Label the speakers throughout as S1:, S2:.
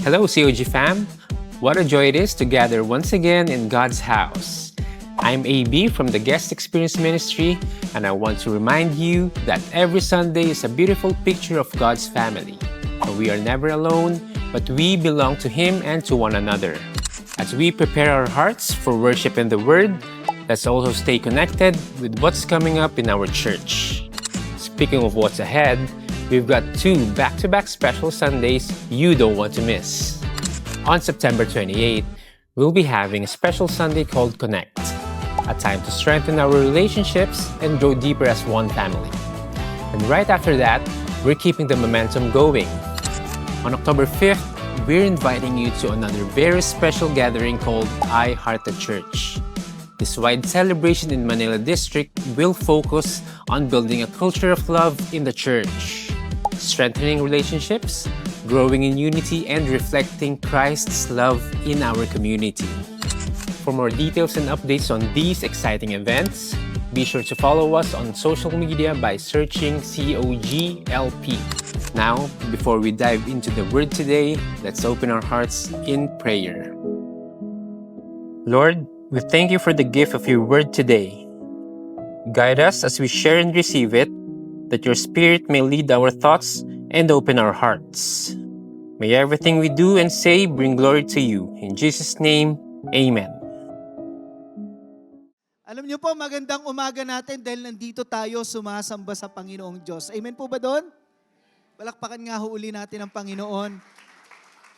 S1: Hello, COG fam! What a joy it is to gather once again in God's house. I'm AB from the Guest Experience Ministry, and I want to remind you that every Sunday is a beautiful picture of God's family. And we are never alone, but we belong to Him and to one another. As we prepare our hearts for worship in the Word, let's also stay connected with what's coming up in our church. Speaking of what's ahead, we've got 2 back-to-back special Sundays you don't want to miss. On September 28, we'll be having a special Sunday called Connect, a time to strengthen our relationships and grow deeper as one family. And right after that, we're keeping the momentum going. On October 5th, we're inviting you to another very special gathering called I Heart the Church. This wide celebration in Manila District will focus on building a culture of love in the church, strengthening relationships, growing in unity, and reflecting Christ's love in our community. For more details and updates on these exciting events, be sure to follow us on social media by searching COGLP. Now, before we dive into the Word today, let's open our hearts in prayer. Lord, we thank you for the gift of your Word today. Guide us as we share and receive it, that your Spirit may lead our thoughts and open our hearts. May everything we do and say bring glory to you. In Jesus' name, Amen.
S2: Alam niyo po, magandang umaga natin dahil nandito tayo sumasamba sa Panginoong Diyos. Amen po ba doon? Palakpakan nga ho uli natin ang Panginoon.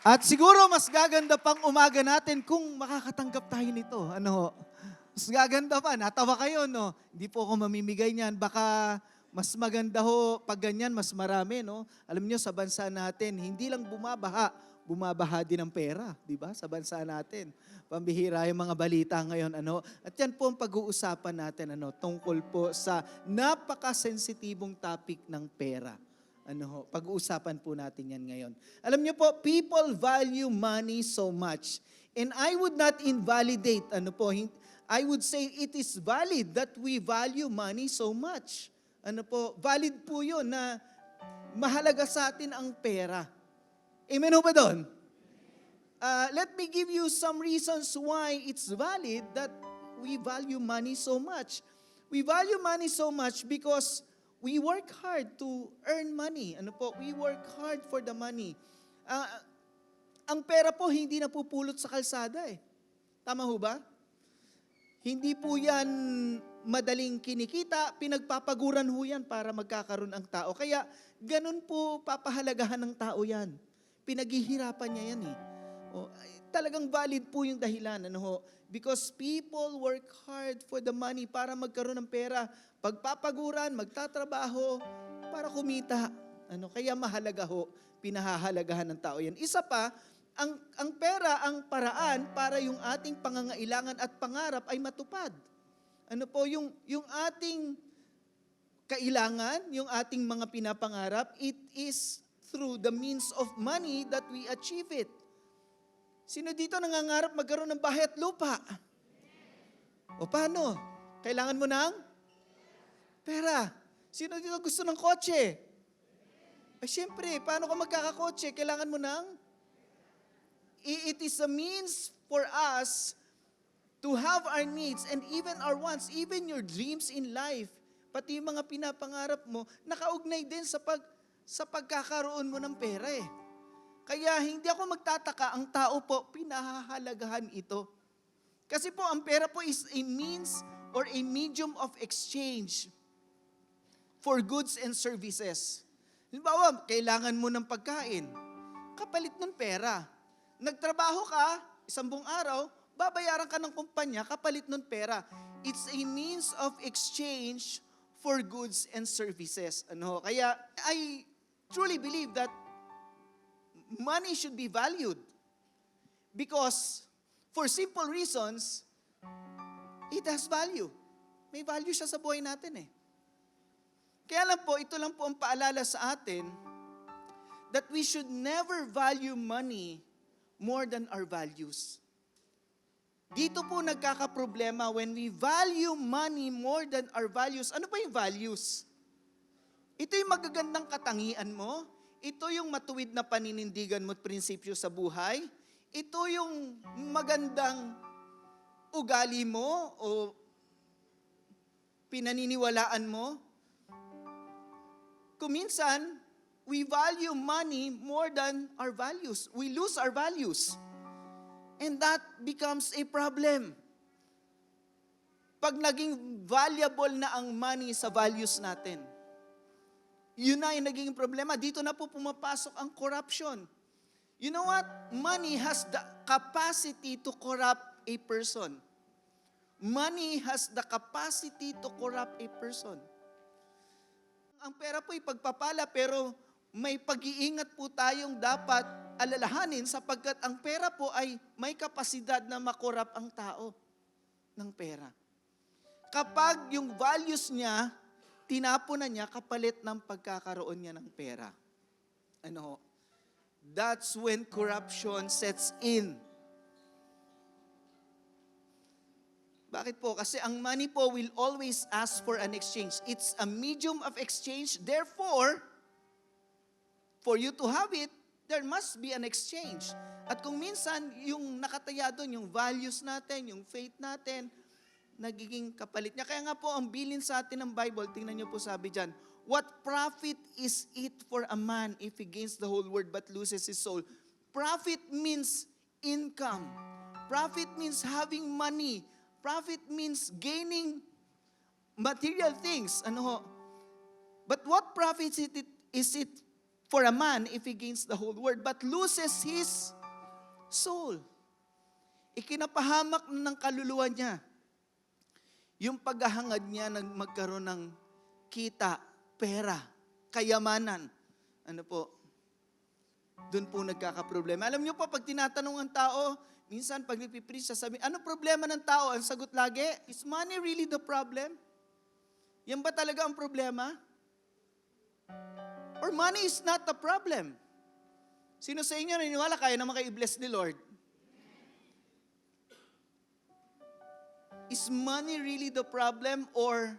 S2: At siguro mas gaganda pang umaga natin kung makakatanggap tayo nito. Ano ho? Mas gaganda pa. Natawa kayo, no? Hindi po ako mamimigay niyan. Baka mas maganda ho pag ganyan, mas marami, no? Alam niyo, sa bansa natin, hindi lang bumabaha din ang pera, di ba? Sa bansa natin. Pambihira yung mga balita ngayon, ano? At yan po ang pag-uusapan natin, ano? Tungkol po sa napaka-sensitibong topic ng pera. Ano ho? Pag-uusapan po natin yan ngayon. Alam niyo po, people value money so much. And I would not invalidate, I would say it is valid that we value money so much. Valid po yun na mahalaga sa atin ang pera. Amen ho ba doon? Let me give you some reasons why it's valid that we value money so much. We value money so much because we work hard to earn money. We work hard for the money. Ang pera po hindi napupulot sa kalsada eh. Tama ho ba? Hindi po yan madaling kinikita, pinagpapaguran ho yan para magkakaroon ang tao. Kaya ganun po papahalagahan ng tao yan. Pinaghihirapan niya yan eh. Talagang valid po yung dahilan. Because people work hard for the money para magkaroon ng pera. Pagpapaguran, magtatrabaho para kumita. Kaya mahalaga ho, pinahahalagahan ng tao yan. Isa pa, ang pera ang paraan para yung ating pangangailangan at pangarap ay matupad. Yung ating kailangan, yung ating mga pinapangarap, it is through the means of money that we achieve it. Sino dito nangangarap magkaroon ng bahay at lupa? O paano? Kailangan mo ng pera. Sino dito gusto ng kotse? Siyempre, paano ka magkakakotse? Kailangan mo ng? It is a means for us to have our needs and even our wants, even your dreams in life, pati yung mga pinapangarap mo, nakaugnay din sa pagkakaroon mo ng pera eh. Kaya hindi ako magtataka, ang tao po, pinahahalagahan ito. Kasi po, ang pera po is a means or a medium of exchange for goods and services. Halimbawa, kailangan mo ng pagkain, kapalit ng pera. Nagtrabaho ka, 1 buong araw, babayaran ka ng kumpanya, kapalit ng pera. It's a means of exchange for goods and services. Kaya I truly believe that money should be valued because for simple reasons, it has value. May value siya sa buhay natin eh. Kaya lang po, ito lang po ang paalala sa atin that we should never value money more than our values. Dito po nagkakaproblema when we value money more than our values. Ano pa yung values? Ito yung magagandang katangian mo. ito yung matuwid na paninindigan mo at prinsipyo sa buhay, ito yung magandang ugali mo o pinaniniwalaan mo. Kung minsan, we value money more than our values. We lose our values. And that becomes a problem. Pag naging valuable na ang money sa values natin, yun na yung naging problema. Dito na po pumapasok ang corruption. You know what? Money has the capacity to corrupt a person. Money has the capacity to corrupt a person. Ang pera po ay pagpapala, pero may pag-iingat po tayong dapat alalahanin sapagkat ang pera po ay may kapasidad na makorap ang tao ng pera. Kapag yung values niya, tinapon na niya kapalit ng pagkakaroon niya ng pera. That's when corruption sets in. Bakit po? Kasi ang money po will always ask for an exchange. It's a medium of exchange. Therefore, for you to have it, there must be an exchange. At kung minsan, yung nakataya doon, yung values natin, yung faith natin, nagiging kapalit niya. Kaya nga po, ang bilin sa atin ng Bible, tingnan niyo po sabi dyan, what profit is it for a man if he gains the whole world but loses his soul? Profit means income. Profit means having money. Profit means gaining material things. But what profit is it for a man if he gains the whole world but loses his soul? Ikinapahamak ng kaluluwa niya yung paghahangad niya na magkaroon ng kita, pera, kayamanan. Doon po nagkakaproblema. Alam niyo po, pag tinatanong ang tao, minsan pag nagpipreach, sasabihin, ano problema ng tao? Ang sagot lagi, is money really the problem? Yan ba talaga ang problema? Or money is not the problem? Sino sa inyo naniniwala kaya naman kayo i-bless ni Lord? Is money really the problem or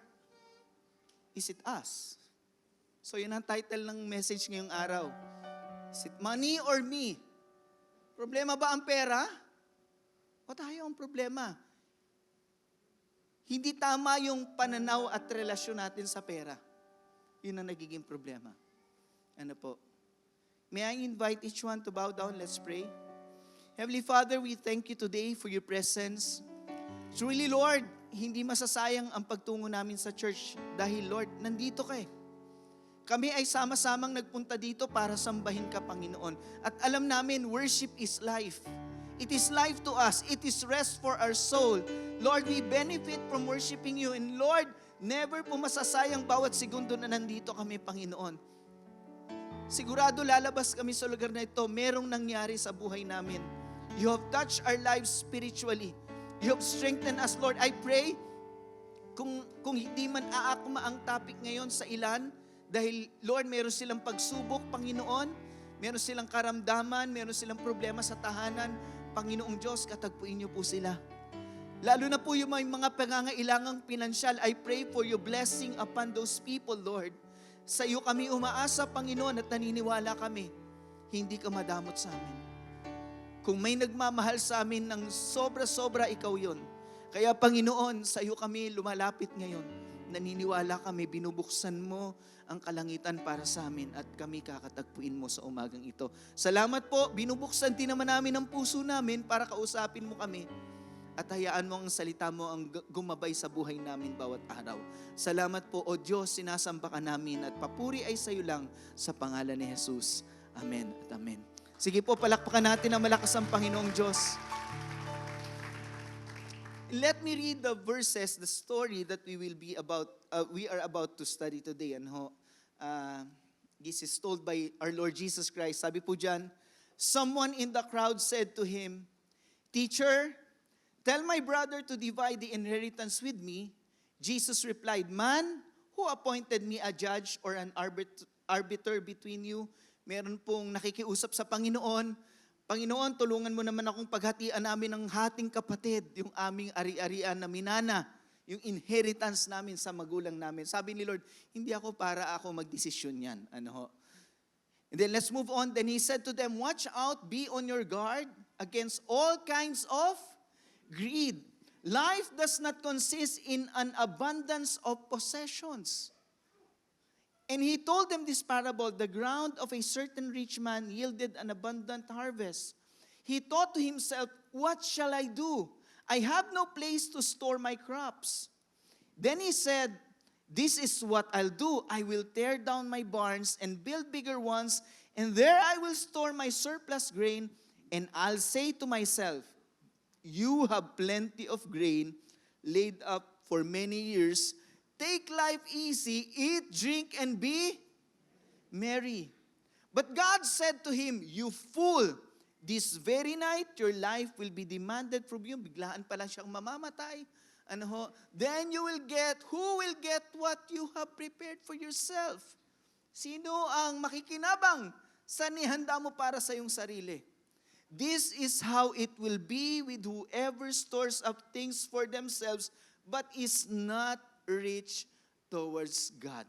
S2: is it us? So yun ang title ng message ngayong araw. Is it money or me? Problema ba ang pera? O tayo ang problema? Hindi tama yung pananaw at relasyon natin sa pera. Yun ang nagiging problema. May I invite each one to bow down? Let's pray. Heavenly Father, we thank you today for your presence. Truly, Lord, hindi masasayang ang pagtungo namin sa church dahil, Lord, nandito ka eh. Kami ay sama-samang nagpunta dito para sambahin ka, Panginoon. At alam namin, worship is life. It is life to us. It is rest for our soul. Lord, we benefit from worshiping you. And Lord, never po masasayang bawat segundo na nandito kami, Panginoon. Sigurado lalabas kami sa lugar na ito, merong nangyari sa buhay namin. You have touched our lives spiritually. You have strengthened us, Lord. I pray, kung hindi man aakma ang topic ngayon sa ilan, dahil, Lord, meron silang pagsubok, Panginoon, meron silang karamdaman, meron silang problema sa tahanan, Panginoong Diyos, katagpuin niyo po sila. Lalo na po yung may mga pangangailangang pinansyal, I pray for your blessing upon those people, Lord. Sa iyo kami umaasa, Panginoon, at naniniwala kami, hindi ka madamot sa amin. Kung may nagmamahal sa amin ng sobra-sobra, ikaw yon. Kaya Panginoon, sa iyo kami lumalapit ngayon. Naniniwala kami, binubuksan mo ang kalangitan para sa amin at kami kakatagpuin mo sa umagang ito. Salamat po, binubuksan din naman namin ang puso namin para kausapin mo kami. At hayaan mo ang salita mo ang gumabay sa buhay namin bawat araw. Salamat po, O Diyos, sinasamba ka namin at papuri ay sa iyo lang sa pangalan ni Jesus. Amen at amen. Sige po, palakpakan natin ang malakas ang Panginoong Diyos. Let me read the verses, the story that we are about to study today. This is told by our Lord Jesus Christ. Sabi po dyan, someone in the crowd said to him, Teacher, tell my brother to divide the inheritance with me. Jesus replied, Man, who appointed me a judge or an arbiter between you? Meron pong nakikiusap sa Panginoon, Panginoon, tulungan mo naman akong paghatian namin ng hating kapatid, yung aming ari-arian na minana, yung inheritance namin sa magulang namin. Sabi ni Lord, hindi ako para ako magdesisyon yan. And then let's move on. Then he said to them, watch out, be on your guard against all kinds of greed. Life does not consist in an abundance of possessions. And he told them this parable, the ground of a certain rich man yielded an abundant harvest. He thought to himself, what shall I do? I have no place to store my crops. Then he said, this is what I'll do. I will tear down my barns and build bigger ones, and there I will store my surplus grain, and I'll say to myself, you have plenty of grain laid up for many years. Take life easy, eat, drink, and be merry. But God said to him, you fool, this very night your life will be demanded from you. Biglaan pa lang siyang mamamatay. Then who will get what you have prepared for yourself? Sino ang makikinabang sa nihanda mo para sa iyong sarili? This is how it will be with whoever stores up things for themselves but is not rich towards God.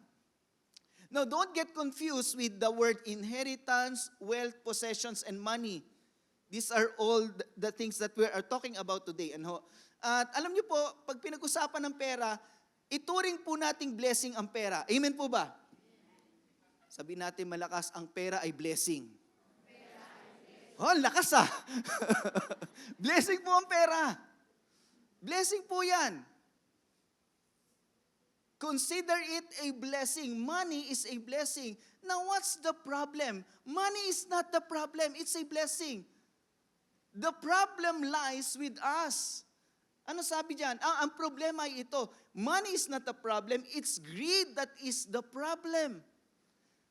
S2: Now, don't get confused with the word inheritance, wealth, possessions, and money. These are all the things that we are talking about today. At alam niyo po, pag pinag-usapan ng pera, ituring po nating blessing ang pera. Amen po ba? Sabi natin malakas, ang pera ay blessing. Oh, lakas ah. Blessing po ang pera. Blessing po yan. Consider it a blessing. Money is a blessing. Now, what's the problem? Money is not the problem. It's a blessing. The problem lies with us. Ano sabi diyan? Ang problema ay ito. Money is not the problem. It's greed that is the problem.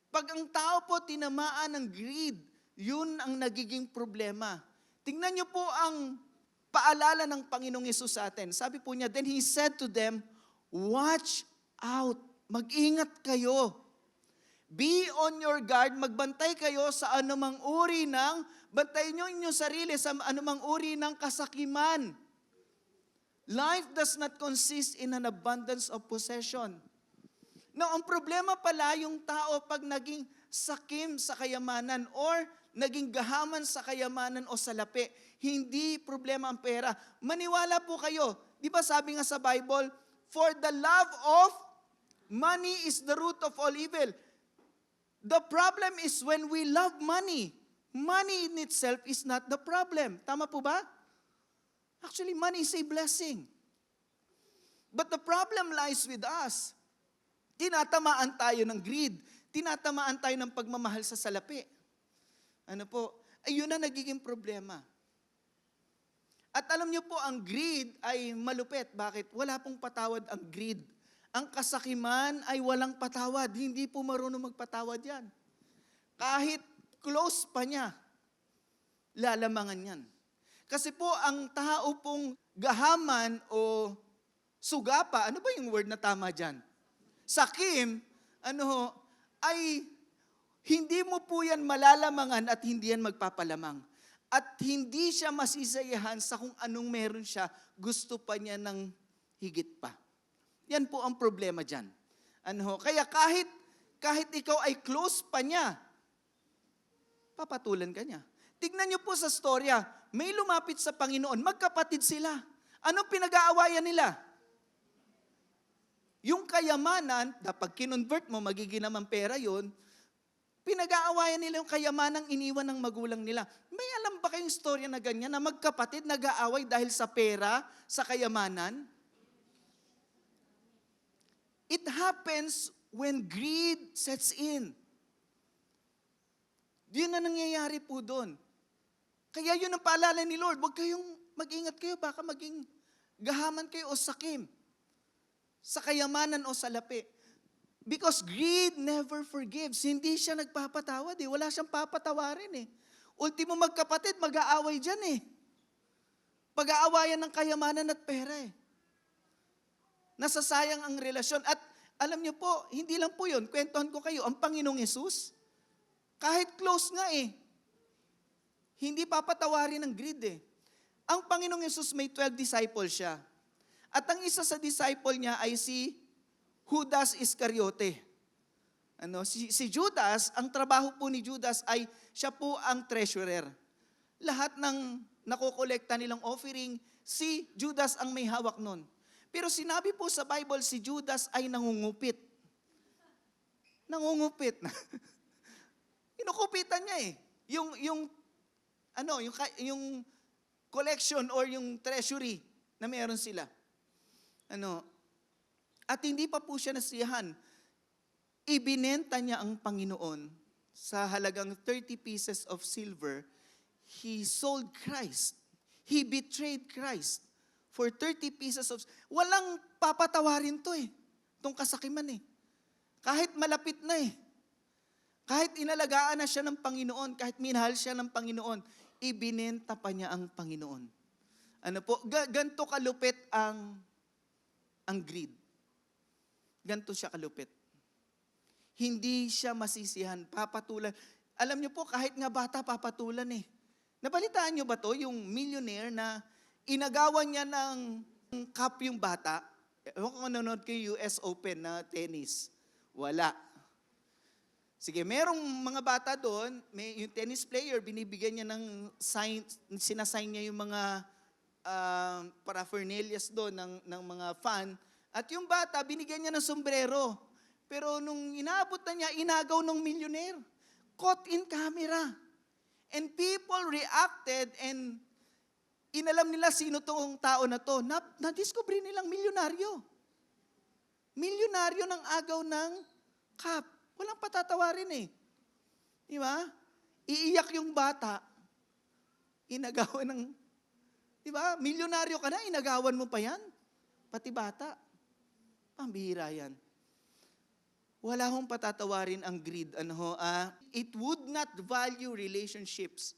S2: Pag ang tao po tinamaan ng greed, yun ang nagiging problema. Tingnan niyo po ang paalala ng Panginoong Hesus sa atin. Sabi po niya, then he said to them, watch out. Mag-ingat kayo. Be on your guard. Magbantay kayo sa anumang uri ng, bantayin niyo inyong sarili sa anumang uri ng kasakiman. Life does not consist in an abundance of possession. Now, ang problema pala yung tao pag naging sakim sa kayamanan or naging gahaman sa kayamanan o salapi. Hindi problema ang pera. Maniwala po kayo. Di ba sabi nga sa Bible, for the love of money is the root of all evil. The problem is when we love money. Money in itself is not the problem. Tama po ba? Actually, money is a blessing. But the problem lies with us. Tinatamaan tayo ng greed. Tinatamaan tayo ng pagmamahal sa salapi. Ayun na nagiging problema. At alam niyo po, ang greed ay malupit. Bakit? Wala pong patawad ang greed. Ang kasakiman ay walang patawad. Hindi po marunong magpatawad yan. Kahit close pa niya, lalamangan yan. Kasi po, ang tao pong gahaman o sugapa, ano ba yung word na tama dyan? Sakim, ay hindi mo po yan malalamangan at hindi yan magpapalamang. At hindi siya masisayahan sa kung anong meron siya, gusto pa niya ng higit pa. Yan po ang problema dyan. Kaya kahit ikaw ay close pa niya, papatulan ka niya. Tignan niyo po sa storya, may lumapit sa Panginoon, magkapatid sila. Anong pinag-aawayan nila? Yung kayamanan, pag kinonvert mo, magiging naman pera yun, pinag-aawayan nila yung kayamanang iniwan ng magulang nila. May alam ba kayong storya na ganyan, na magkapatid nag-aaway dahil sa pera, sa kayamanan? It happens when greed sets in. Yun na nangyayari po doon. Kaya yun ang paalala ni Lord, huwag kayong mag-ingat kayo, baka maging gahaman kayo o sakim sa kayamanan o sa lapi. Because greed never forgives. Hindi siya nagpapatawad eh. Wala siyang papatawarin eh. Ultimo magkapatid, mag-aaway dyan eh. Pag-aawayan ng kayamanan at pera eh. Nasasayang ang relasyon. At alam niyo po, hindi lang po yun. Kwentuhan ko kayo, ang Panginoong Hesus, kahit close nga eh, hindi papatawarin ng greed eh. Ang Panginoong Hesus may 12 disciples siya. At ang isa sa disciple niya ay si Judas Iscariote. Si Judas, ang trabaho po ni Judas ay siya po ang treasurer. Lahat ng nakokolekta nilang offering, si Judas ang may hawak nun. Pero sinabi po sa Bible, si Judas ay nangungupit. Nangungupit. Inukupitan niya eh. Yung collection or yung treasury na meron sila. At hindi pa po siya nasiyahan. Ibinenta niya ang Panginoon sa halagang 30 pieces of silver. He sold Christ. He betrayed Christ for 30 pieces of... Walang papatawarin to eh. Itong kasakiman eh. Kahit malapit na eh. Kahit inalagaan na siya ng Panginoon, kahit minahal siya ng Panginoon, ibinenta pa niya ang Panginoon. Ganto kalupit ang greed. Ganto siya kalupit. Hindi siya masisihan, papatulan. Alam niyo po, kahit nga bata, papatulan eh. Nabalitaan niyo ba to, yung millionaire na inagawan niya ng cup yung bata? Ewan ko kung nanonood kayo US Open na tennis. Wala. Sige, merong mga bata doon, yung tennis player, binibigyan niya ng sign, sinasign niya yung mga paraphernalias doon ng mga fan. At yung bata, binigyan niya ng sombrero. Pero nung inaabot na niya, inagaw ng millionaire. Caught in camera. And people reacted and inalam nila sino tong tao na to. Na-discover nilang milyonaryo. Milyonaryo ng agaw ng cup. Walang patatawarin eh. Di ba? Iiyak yung bata. Inagawan ng... Di ba? Milyonaryo ka na, inagawan mo pa yan. Pati bata. Pambihira yan. Wala hong patatawarin ang greed. It would not value relationships.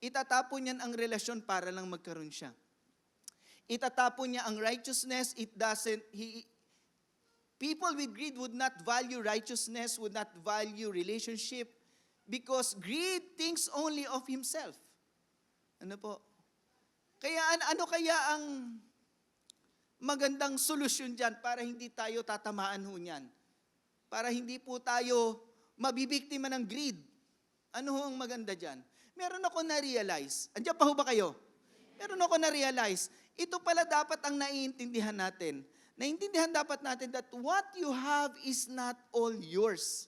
S2: Itatapon niyan ang relasyon para lang magkaroon siya. Itatapon niya ang righteousness. People with greed would not value righteousness, would not value relationship, because greed thinks only of himself. Kaya ano kaya ang magandang solusyon dyan para hindi tayo tatamaan ho niyan? Para hindi po tayo mabibiktima ng greed. Ano ho ang maganda dyan? Meron ako na-realize. Andiyan pa ho ba kayo? Meron ako na-realize. Ito pala dapat ang naiintindihan natin. Naintindihan dapat natin that what you have is not all yours.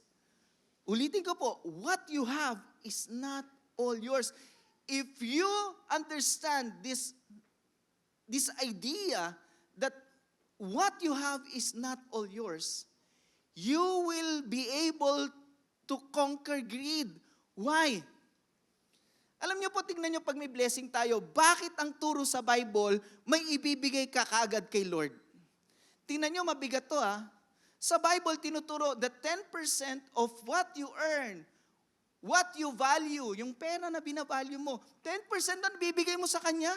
S2: Ulitin ko po, what you have is not all yours. If you understand this idea that what you have is not all yours, you will be able to conquer greed. Why? Alam niyo po, tingnan niyo pag may blessing tayo, bakit ang turo sa Bible, may ibibigay ka kaagad kay Lord? Tingnan niyo, mabigat to Sa Bible, tinuturo that 10% of what you earn, what you value, yung pera na binavalue mo, 10% na bibigay mo sa Kanya.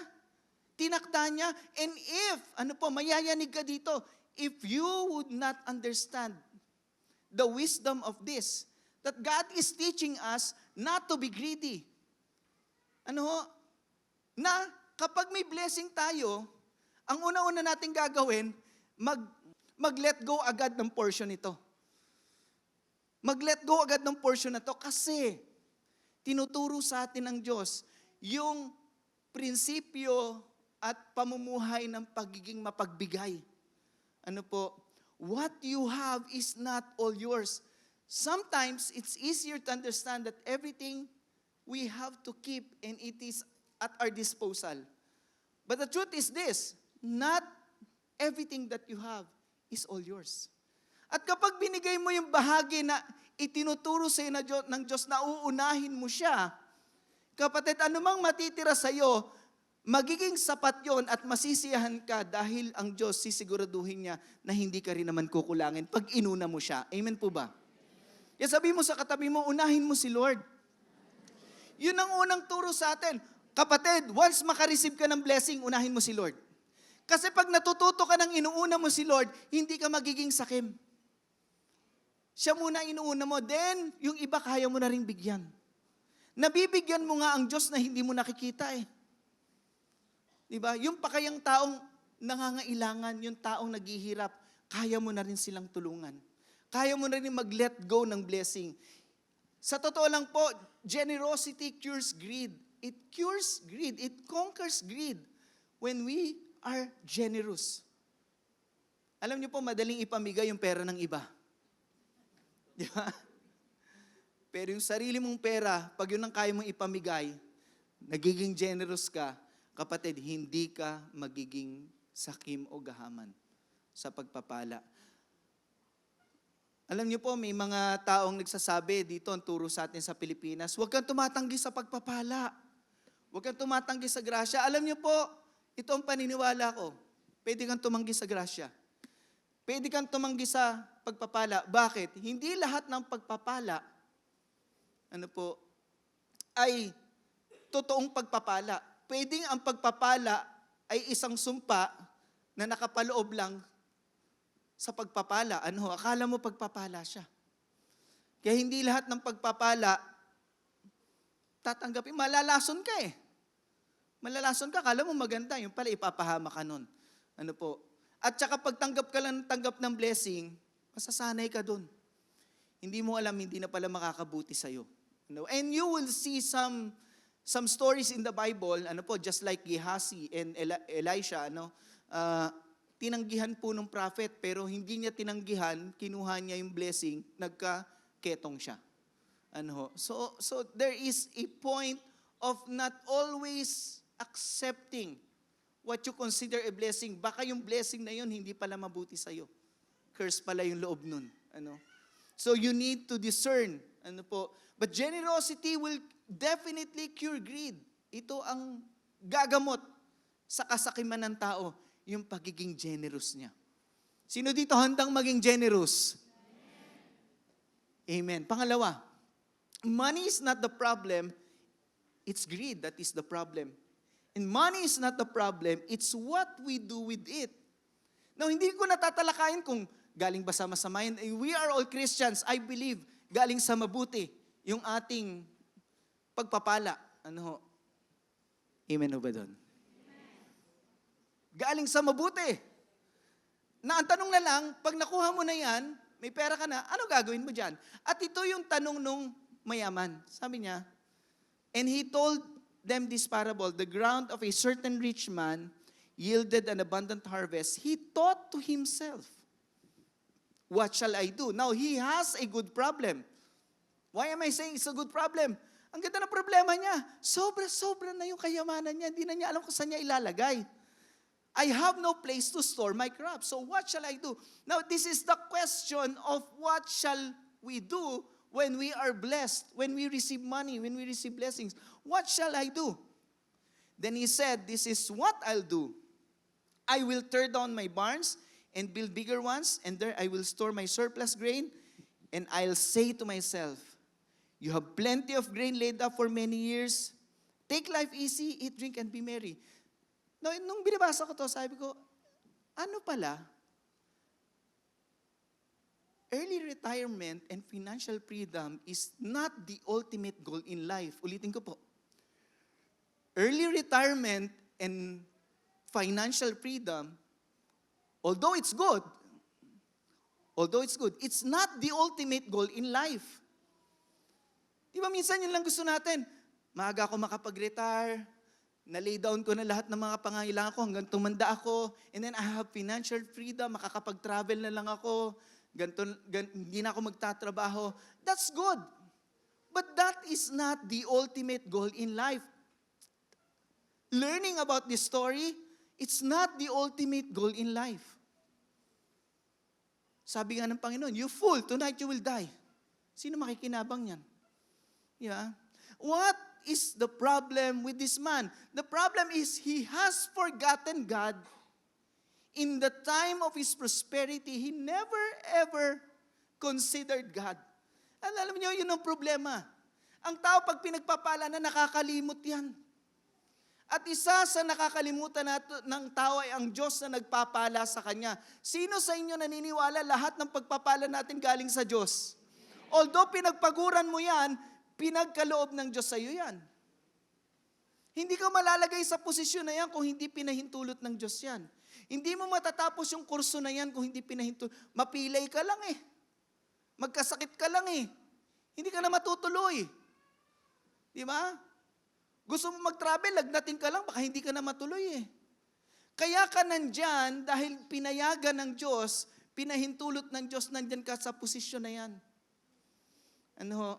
S2: Tinakda niya. And if, mayayanig ka dito, if you would not understand the wisdom of this, that God is teaching us not to be greedy. Na kapag may blessing tayo, ang una-una natin gagawin, mag-let go agad ng portion nito. Mag-let go agad ng portion na to kasi tinuturo sa atin ng Diyos yung prinsipyo at pamumuhay ng pagiging mapagbigay. What you have is not all yours. Sometimes it's easier to understand that everything we have to keep and it is at our disposal. But the truth is this, not everything that you have is all yours. At kapag binigay mo yung bahagi na itinuturo sa iyo ng Diyos na uunahin mo siya, kapatid, anumang matitira sa iyo, magiging sapat yon at masisiyahan ka dahil ang Diyos sisiguraduhin niya na hindi ka rin naman kukulangin pag inuna mo siya. Amen po ba? Kaya sabi mo sa katabi mo, unahin mo si Lord. Yun ang unang turo sa atin. Kapatid, once makareceive ka ng blessing, unahin mo si Lord. Kasi pag natututo ka ng inuuna mo si Lord, hindi ka magiging sakim. Siya muna inuuna mo, then yung iba kaya mo na rin bigyan. Nabibigyan mo nga ang Diyos na hindi mo nakikita eh. Diba? Yung pa kayang taong nangangailangan, yung taong naghihirap, kaya mo na rin silang tulungan. Kaya mo na rin mag-let go ng blessing. Sa totoo lang po, generosity cures greed. It cures greed. It conquers greed when we are generous. Alam niyo po, madaling ipamigay yung pera ng iba. Di ba? Pero yung sarili mong pera, pag yun ang kaya mong ipamigay, nagiging generous ka, kapatid, hindi ka magiging sakim o gahaman sa pagpapala. Alam niyo po, may mga taong nagsasabi dito, ang turo sa atin sa Pilipinas, huwag kang tumatanggi sa pagpapala. Huwag kang tumatanggi sa grasya. Alam niyo po, ito ang paniniwala ko. Pwede kang tumanggi sa grasya. Pwede kang tumanggi sa pagpapala. Bakit? Hindi lahat ng pagpapala, ay totoong pagpapala. Pwedeng ang pagpapala ay isang sumpa na nakapaloob lang sa pagpapala. Akala mo pagpapala siya. Kaya hindi lahat ng pagpapala tatanggapin. Malalason ka eh. Malalason ka, akala mo maganda. Yung pala ipapahama ka nun. At saka pagtanggap ka lang ng blessing, masasanay ka dun. Hindi mo alam, hindi na pala makakabuti sa'yo. And you will see some stories in the Bible, just like Gehazi and Elisha, tinanggihan po ng prophet, pero hindi niya tinanggihan, kinuha niya yung blessing, nagka-ketong siya. So there is a point of not always accepting what you consider a blessing. Baka yung blessing na yun, hindi pala mabuti sa'yo. Curse pala yung loob nun. So you need to discern. But generosity will definitely cure greed. Ito ang gagamot sa kasakiman ng tao, yung pagiging generous niya. Sino dito handang maging generous? Amen. Pangalawa, money is not the problem, it's greed that is the problem. And money is not the problem, it's what we do with it. Now, hindi ko natatalakayin kung galing ba sa masama yun. We are all Christians, I believe, galing sa mabuti yung ating pagpapala. Amen o ba doon? Galing sa mabuti. Na ang tanong na lang, pag nakuha mo na yan, may pera ka na, ano gagawin mo dyan? At ito yung tanong nung mayaman. Sabi niya, and he told them this parable, the ground of a certain rich man yielded an abundant harvest. He thought to himself, what shall I do? Now, he has a good problem. Why am I saying it's a good problem? Ang ganda ng problema niya. Sobra-sobra na yung kayamanan niya. Hindi na niya alam kung saan niya ilalagay. I have no place to store my crops. So what shall I do? Now, this is the question of what shall we do when we are blessed, when we receive money, when we receive blessings. What shall I do? Then he said, this is what I'll do. I will tear down my barns and build bigger ones, and there I will store my surplus grain, and I'll say to myself, you have plenty of grain laid up for many years. Take life easy, eat, drink, and be merry. Now, nung binabasa ko to, sabi ko, ano pala? Early retirement and financial freedom is not the ultimate goal in life. Ulitin ko po. Early retirement and financial freedom, although it's good, it's not the ultimate goal in life. Di ba minsan yun lang gusto natin? Maaga ako makapag-retire, na-lay down ko na lahat ng mga pangangailangan ko hanggang tumanda ako, and then I have financial freedom, makakapag-travel na lang ako, hindi na ako magtatrabaho. That's good. But that is not the ultimate goal in life. Learning about this story, it's not the ultimate goal in life. Sabi nga ng Panginoon, you fool, tonight you will die. Sino makikinabang yan? Yeah. What is the problem with this man? The problem is he has forgotten God. In the time of his prosperity, he never ever considered God. Alam niyo, yun ang problema. Ang tao pag pinagpapala na nakakalimot yan. At isa sa nakakalimutan ng tao ay ang Diyos na nagpapala sa kanya. Sino sa inyo naniniwala lahat ng pagpapala natin galing sa Diyos? Although pinagpaguran mo yan, pinagkaloob ng Diyos sa iyo yan. Hindi ka malalagay sa posisyon na yan kung hindi pinahintulot ng Diyos yan. Hindi mo matatapos yung kurso na yan kung hindi pinahintulot. Mapilay ka lang eh. Magkasakit ka lang eh. Hindi ka na matutuloy. Di ba? Gusto mo mag-travel, lagnatin ka lang, baka hindi ka na matuloy eh. Kaya ka nandyan dahil pinayagan ng Diyos, pinahintulot ng Diyos, nandyan ka sa posisyon na yan. Ano ho?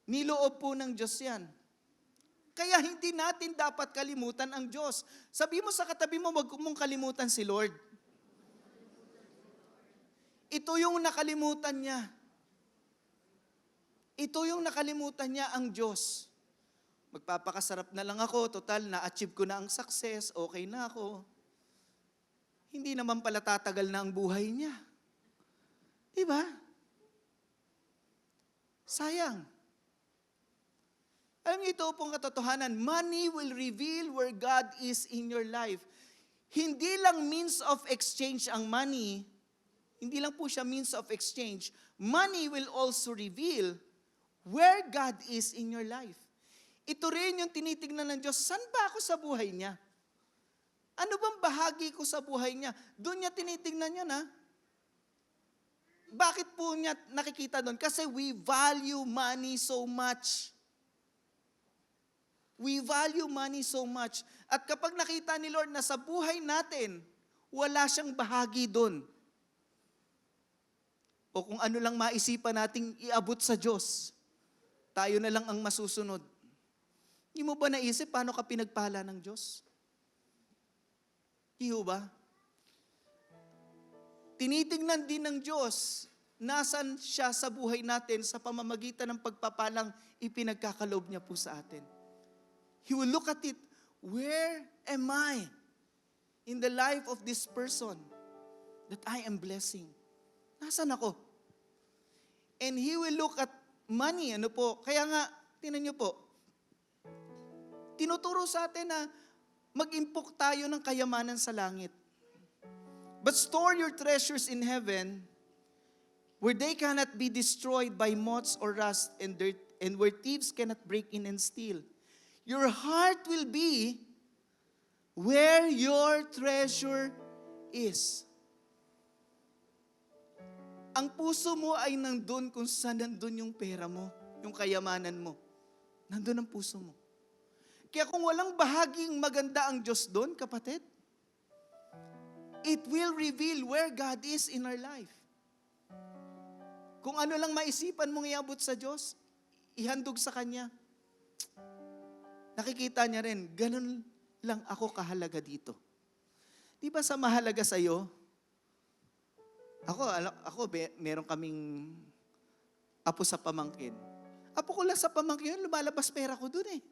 S2: Niloob po ng Diyos yan. Kaya hindi natin dapat kalimutan ang Diyos. Sabi mo sa katabi mo, wag mong kalimutan si Lord. Ito yung nakalimutan niya. Ito yung nakalimutan niya, ang Diyos. Magpapakasarap na lang ako, total, na-achieve ko na ang success, okay na ako. Hindi naman pala tatagal na ang buhay niya. Diba? Sayang. Alam niyo, ito pong katotohanan, money will reveal where God is in your life. Hindi lang means of exchange ang money, hindi lang po siya means of exchange. Money will also reveal where God is in your life. Ito rin yung tinitignan ng Diyos, saan ba ako sa buhay niya? Ano bang bahagi ko sa buhay niya? Doon niya tinitignan niya na. Bakit po niya nakikita doon? Kasi we value money so much. We value money so much. At kapag nakita ni Lord na sa buhay natin, wala siyang bahagi doon. O kung ano lang maisipan nating iabot sa Diyos, tayo na lang ang masusunod. Hindi mo ba naisip paano ka pinagpala ng Diyos? Hindi ba? Tinitingnan din ng Diyos, nasan siya sa buhay natin sa pamamagitan ng pagpapalang ipinagkakaloob niya po sa atin. He will look at it, where am I in the life of this person that I am blessing? Nasaan ako? And He will look at money, ano po? Kaya nga, tingnan niyo po, tinuturo sa atin na mag-impok tayo ng kayamanan sa langit. But store your treasures in heaven, where they cannot be destroyed by moths or rust, and dirt, and where thieves cannot break in and steal. Your heart will be where your treasure is. Ang puso mo ay nandun kung saan nandun yung pera mo, yung kayamanan mo. Nandun ang puso mo. Kaya kung walang bahaging maganda ang Diyos doon, kapatid, it will reveal where God is in our life. Kung ano lang maisipan mong iabot sa Diyos, ihandog sa Kanya. Nakikita niya rin, ganun lang ako kahalaga dito. Di ba sa mahalaga sa iyo? Meron kaming apo sa pamangkin. Apo ko lang sa pamangkin, lumalabas pera ko dun eh.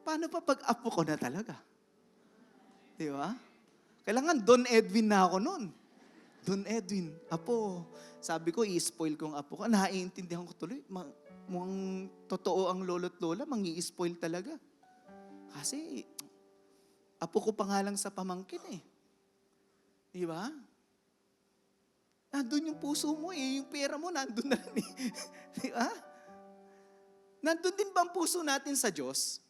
S2: Paano pa pag apo ko na talaga? Di ba? Kailangan Don Edwin na ako nun. Don Edwin, apo. Sabi ko, i-spoil kong apo ko. Naiintindihan ko tuloy. Mukhang totoo ang lolo't lola, mangi-spoil talaga. Kasi, apo ko pa nga lang sa pamangkin eh. Di ba? Nandun yung puso mo eh. Yung pera mo, nandun na rin eh. Di ba? Nandun din ba ang puso natin sa Diyos?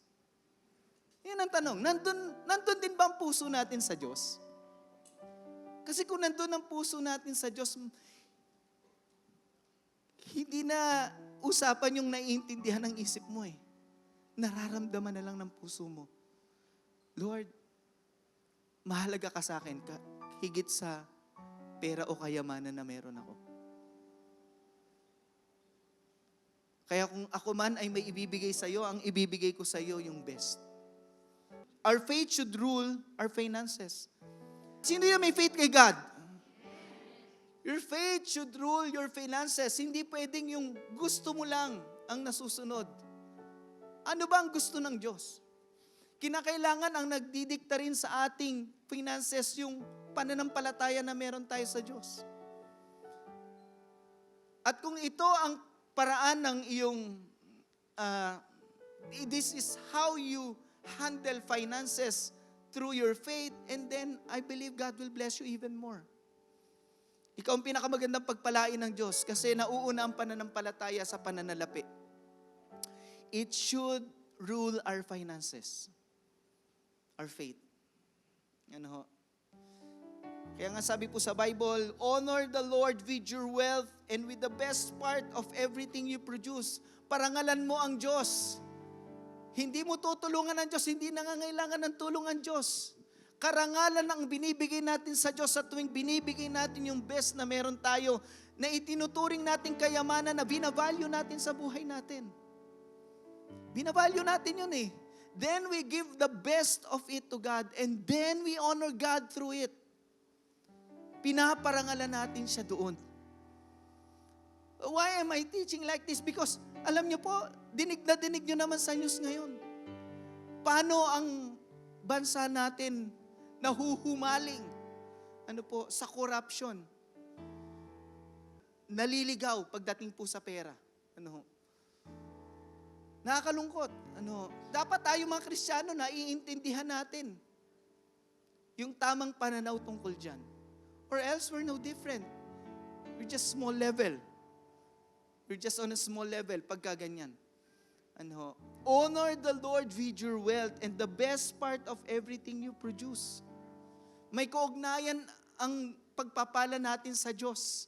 S2: Yan ang tanong. Nandun din ba ang puso natin sa Diyos? Kasi kung nandun ang puso natin sa Diyos, hindi na usapan yung naiintindihan ng isip mo eh. Nararamdaman na lang ng puso mo. Lord, mahalaga ka sa akin higit sa pera o kayamanan na meron ako. Kaya kung ako man ay may ibibigay sa iyo, ang ibibigay ko sa iyo yung best. Our faith should rule our finances. Sino yung may faith kay God? Your faith should rule your finances. Hindi pwedeng yung gusto mo lang ang nasusunod. Ano ba ang gusto ng Diyos? Kinakailangan ang nagdidikta rin sa ating finances yung pananampalataya na meron tayo sa Diyos. At kung ito ang paraan ng iyong, this is how you handle finances through your faith, and then I believe God will bless you even more. Ikaw ang pinakamagandang pagpalain ng Diyos kasi nauuna ang pananampalataya sa pananalapi. It should rule our finances. Our faith. Ano ho? Kaya nga sabi po sa Bible, honor the Lord with your wealth and with the best part of everything you produce. Parangalan mo ang Diyos. Hindi mo tutulungan ang Diyos, hindi nangangailangan ng tulong ang Diyos. Karangalan ang binibigay natin sa Diyos sa tuwing binibigay natin yung best na meron tayo, na itinuturing natin kayamanan na binavalue natin sa buhay natin. Binavalue natin yun eh. Then we give the best of it to God and then we honor God through it. Pinaparangalan natin siya doon. Why am I teaching like this? Because alam niyo po, dinig niyo naman sa news ngayon. Paano ang bansa natin nahuhumaling sa corruption? Naliligaw pagdating po sa pera. Nakakalungkot. Dapat tayo mga Kristiyano naiintindihan natin yung tamang pananaw tungkol dyan. Or else we're no different. We're just small level. We're just on a small level pagka ganyan. Honor the Lord with your wealth and the best part of everything you produce. May kaugnayan ang pagpapala natin sa Diyos.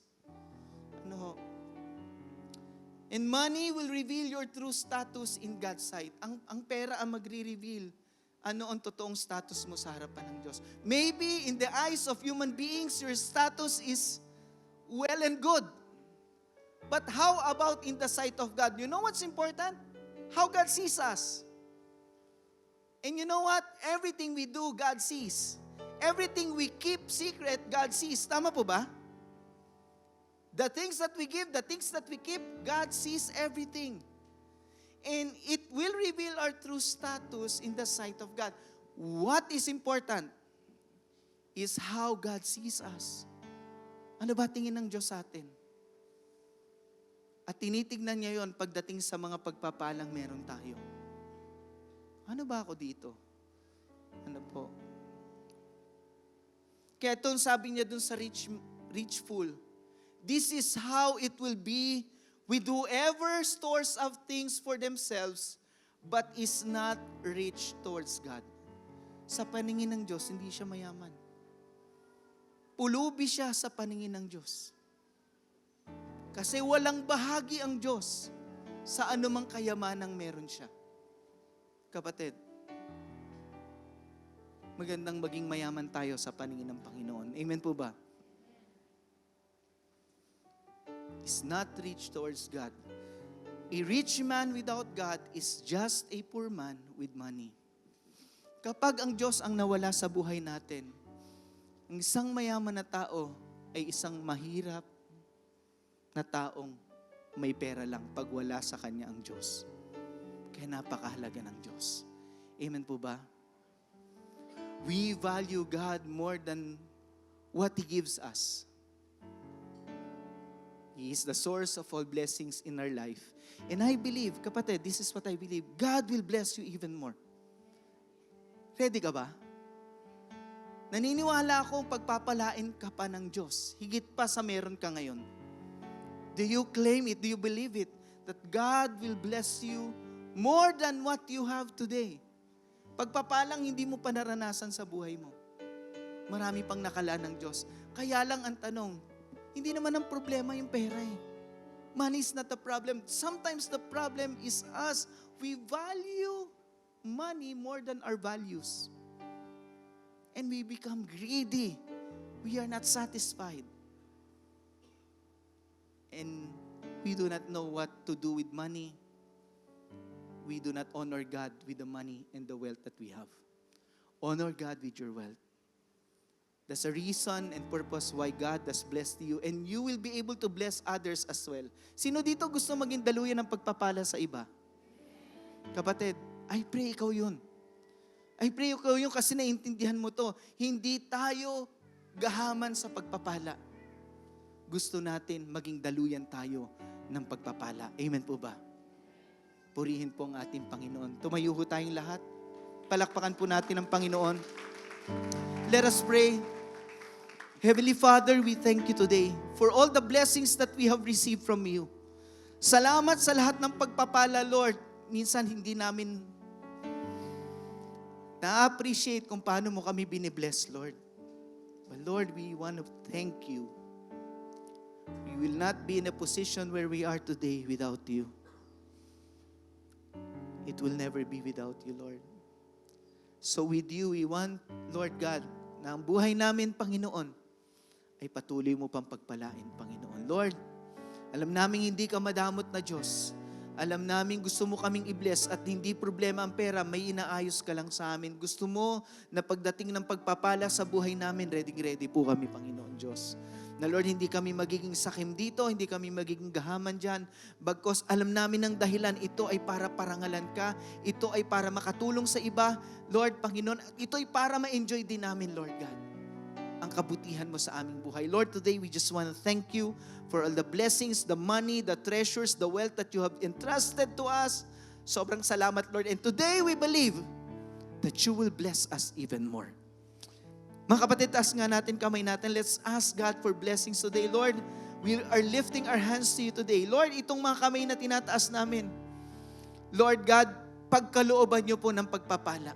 S2: And money will reveal your true status in God's sight. Ang pera ang magre-reveal ano ang totoong status mo sa harapan ng Diyos. Maybe in the eyes of human beings, your status is well and good. But how about in the sight of God? You know what's important? How God sees us. And you know what? Everything we do, God sees. Everything we keep secret, God sees. Tama po ba? The things that we give, the things that we keep, God sees everything. And it will reveal our true status in the sight of God. What is important is how God sees us. Ano ba tingin ng Diyos sa atin? At tinitignan niya yon pagdating sa mga pagpapalang meron tayo. Ano ba ako dito? Ano po? Kaya ito sabi niya dun sa rich fool, this is how it will be with whoever stores up things for themselves but is not rich towards God. Sa paningin ng Diyos, hindi siya mayaman. Pulubi siya sa paningin ng Diyos. Kasi walang bahagi ang Diyos sa anumang kayamanang meron siya. Kapatid, magandang maging mayaman tayo sa paningin ng Panginoon. Amen po ba? Is not rich towards God. A rich man without God is just a poor man with money. Kapag ang Diyos ang nawala sa buhay natin, ang isang mayaman na tao ay isang mahirap na taong may pera lang pag wala sa kanya ang Diyos. Kaya napakahalaga ng Diyos. Amen po ba? We value God more than what He gives us. He is the source of all blessings in our life. And I believe, kapatid, this is what I believe, God will bless you even more. Ready ka ba? Naniniwala akong pagpapalain ka pa ng Diyos, higit pa sa meron ka ngayon. Do you claim it? Do you believe it? That God will bless you more than what you have today. Pagpapalang hindi mo pa naranasan sa buhay mo. Marami pang nakalaan ng Diyos. Kaya lang ang tanong, hindi naman ang problema yung pera eh. Money is not the problem. Sometimes the problem is us. We value money more than our values. And we become greedy. We are not satisfied. And we do not know what to do with money. We do not honor God with the money and the wealth that we have. Honor God with your wealth. There's a reason and purpose why God has blessed you and you will be able to bless others as well. Sino dito gusto maging daluyan ng pagpapala sa iba? Kapatid, I pray ikaw yun. I pray ikaw yun kasi naintindihan mo to. Hindi tayo gahaman sa pagpapala. Gusto natin maging daluyan tayo ng pagpapala. Amen po ba? Purihin po ang ating Panginoon. Tumayo ho tayong lahat. Palakpakan po natin ang Panginoon. Let us pray. Heavenly Father, we thank you today for all the blessings that we have received from you. Salamat sa lahat ng pagpapala, Lord. Minsan hindi namin na-appreciate kung paano mo kami binibless, Lord. But Lord, we want to thank you. We will not be in a position where we are today without you. It will never be without you, Lord. So with you, we want, Lord God, na ang buhay namin, Panginoon, ay patuloy mo pang pagpalain, Panginoon. Lord, alam namin hindi ka madamot na Diyos. Alam namin gusto mo kaming i-bless at hindi problema ang pera, may inaayos ka lang sa amin. Gusto mo na pagdating ng pagpapala sa buhay namin, ready po kami, Panginoon Diyos. Na Lord, hindi kami magiging sakim dito, hindi kami magiging gahaman dyan. Bagkos alam namin ang dahilan, ito ay para parangalan ka, ito ay para makatulong sa iba. Lord, Panginoon, ito ay para ma-enjoy din namin, Lord God, ang kabutihan mo sa aming buhay. Lord, today we just want to thank you for all the blessings, the money, the treasures, the wealth that you have entrusted to us. Sobrang salamat, Lord. And today we believe that you will bless us even more. Mga kapatid, taas nga natin kamay natin. Let's ask God for blessings today. Lord, we are lifting our hands to you today. Lord, itong mga kamay na tinataas namin, Lord God, pagkalooban niyo po ng pagpapala.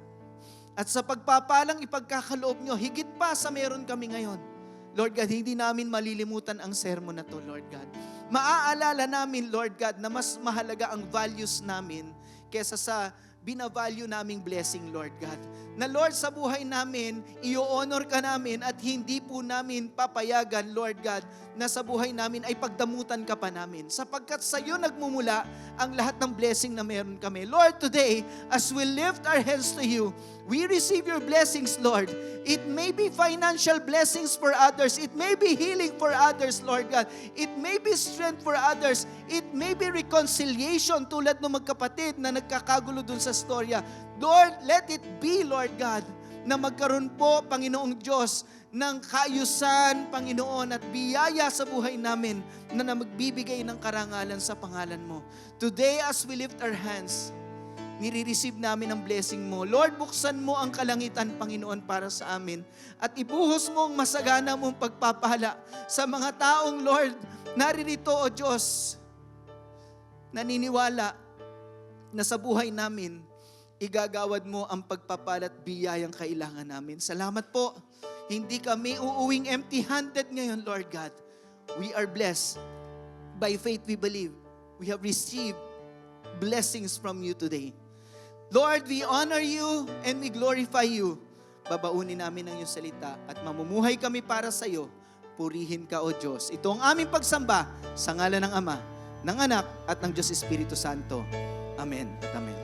S2: At sa pagpapalang ipagkakaloob nyo, higit pa sa meron kami ngayon. Lord God, hindi namin malilimutan ang sermon na to, Lord God. Maaalala namin, Lord God, na mas mahalaga ang values namin kesa sa binavalue naming blessing, Lord God. Na Lord, sa buhay namin, i-honor ka namin at hindi po namin papayagan, Lord God, na sa buhay namin ay pagdamutan ka pa namin. Sapagkat sa iyo nagmumula ang lahat ng blessing na meron kami. Lord, today, as we lift our hands to you, we receive your blessings, Lord. It may be financial blessings for others. It may be healing for others, Lord God. It may be strength for others. It may be reconciliation tulad ng magkapatid na nagkakagulo dun sa storya. Lord, let it be, Lord God, na magkaroon po, Panginoong Diyos, ng kaayusan, Panginoon, at biyaya sa buhay namin na magbibigay ng karangalan sa pangalan mo. Today, as we lift our hands, nire-receive namin ang blessing mo. Lord, buksan mo ang kalangitan, Panginoon, para sa amin. At ibuhos mo ang masagana mong pagpapala sa mga taong, Lord, naririto, O Diyos, naniniwala na sa buhay namin, igagawad mo ang pagpapala at biyayang kailangan namin. Salamat po. Hindi kami uuwing empty-handed ngayon, Lord God. We are blessed. By faith we believe. We have received blessings from you today. Lord, we honor you and we glorify you. Babaunin namin ang iyong salita at mamumuhay kami para sa iyo. Purihin ka, O Diyos. Ito ang aming pagsamba sa ngalan ng Ama, ng Anak at ng Diyos Espiritu Santo. Amen at amen.